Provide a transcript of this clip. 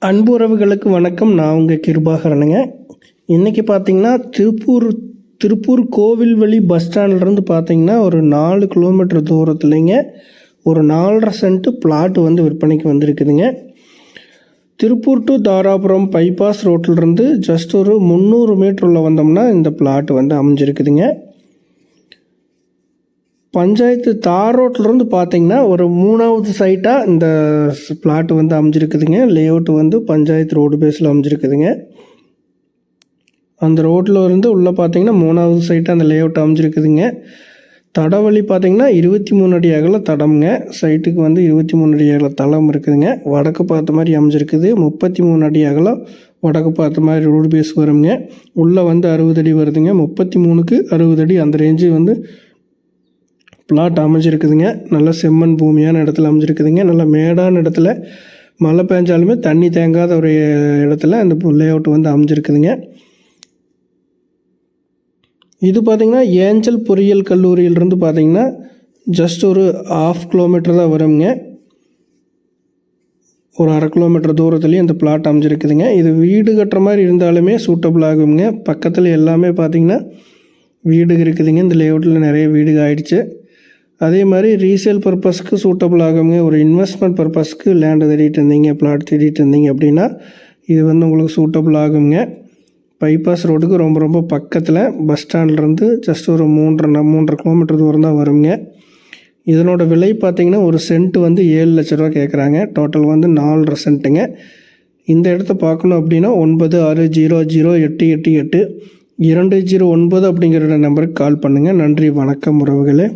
அன்பு உறவுகளுக்கு வணக்கம். நான் உங்கள் கிருபாகரனுங்க. இன்றைக்கி பார்த்திங்கன்னா திருப்பூர் கோவில்வெளி பஸ் ஸ்டாண்ட்லேருந்து பார்த்திங்கன்னா ஒரு 4 கிலோமீட்டர் தூரத்துலேங்க ஒரு 4.5 சென்ட்டு பிளாட்டு வந்து விற்பனைக்கு வந்திருக்குதுங்க. திருப்பூர் டு தாராபுரம் பைபாஸ் ரோட்டிலிருந்து ஜஸ்ட் ஒரு 300 மீட்டர் உள்ள வந்தோம்னா இந்த பிளாட்டு வந்து அமைஞ்சிருக்குதுங்க. பஞ்சாயத்து தார் ரோட்லேருந்து பார்த்திங்கன்னா ஒரு 3வது சைட்டாக இந்த பிளாட்டு வந்து அமைஞ்சிருக்குதுங்க. லேஅவுட் வந்து பஞ்சாயத்து ரோடு பேஸில் அமைஞ்சிருக்குதுங்க. அந்த ரோட்டில் இருந்து உள்ளே பார்த்திங்கன்னா 3வது சைட்டாக அந்த லேஅவுட் அமைஞ்சிருக்குதுங்க. தடவழி பார்த்திங்கன்னா 23 அடி அகல தடம்ங்க. சைட்டுக்கு வந்து 23 அடி அகல தளம் இருக்குதுங்க. வடக்கு பார்த்த மாதிரி அமைஞ்சிருக்குது. 33 அடி அகலம் வடக்கு பார்த்த மாதிரி ரோடு பேஸ் வருங்க. உள்ளே வந்து 60 அடி வருதுங்க. 33க்கு 60 அடி அந்த ரேஞ்சு வந்து பிளாட் அமைஞ்சிருக்குதுங்க. நல்லா செம்மண் பூமியான இடத்துல அமைஞ்சிருக்குதுங்க. நல்லா மேடான இடத்துல மழை பெஞ்சாலுமே தண்ணி தேங்காத ஒரு இடத்துல அந்த லேஅவுட் வந்து அமைஞ்சிருக்குதுங்க. இது பார்த்திங்கன்னா ஏஞ்சல் பொறியியல் கல்லூரியிலிருந்து பார்த்திங்கன்னா ஜஸ்ட் ஒரு 1/2 கிலோமீட்டர் தான் வருங்க. ஒரு 1/2 கிலோமீட்டர் தூரத்துலேயும் இந்த பிளாட் அமைஞ்சிருக்குதுங்க. இது வீடு கட்டுற மாதிரி இருந்தாலுமே சூட்டபிள் ஆகுங்க. பக்கத்தில் எல்லாமே பார்த்திங்கன்னா வீடு இருக்குதுங்க. இந்த லேஅவுட்டில் நிறைய வீடு ஆகிடுச்சு. அதே மாதிரி ரீசேல் பர்பஸ்க்கு சூட்டபிள் ஆகுங்க. ஒரு இன்வெஸ்ட்மெண்ட் பர்பஸ்க்கு லேண்டு தேடிட்டு இருந்தீங்க, பிளாட் தேடிட்டு இருந்தீங்க அப்படின்னா இது வந்து உங்களுக்கு சூட்டபிள் ஆகுங்க. பைபாஸ் ரோடுக்கு ரொம்ப பக்கத்தில் பஸ் ஸ்டாண்ட்லேருந்து ஜஸ்ட் ஒரு 3.5 கிலோமீட்டர் தூரம் தான் வருங்க. இதனோட விலை பார்த்திங்கன்னா ஒரு சென்ட் வந்து 7 லட்ச ரூபா கேட்குறாங்க. டோட்டல் வந்து 4.5 சென்ட்டுங்க. இந்த இடத்த பார்க்கணும் அப்படின்னா 9600888209 அப்படிங்கிற நம்பருக்கு கால் பண்ணுங்கள். நன்றி, வணக்கம் உறவுகளே.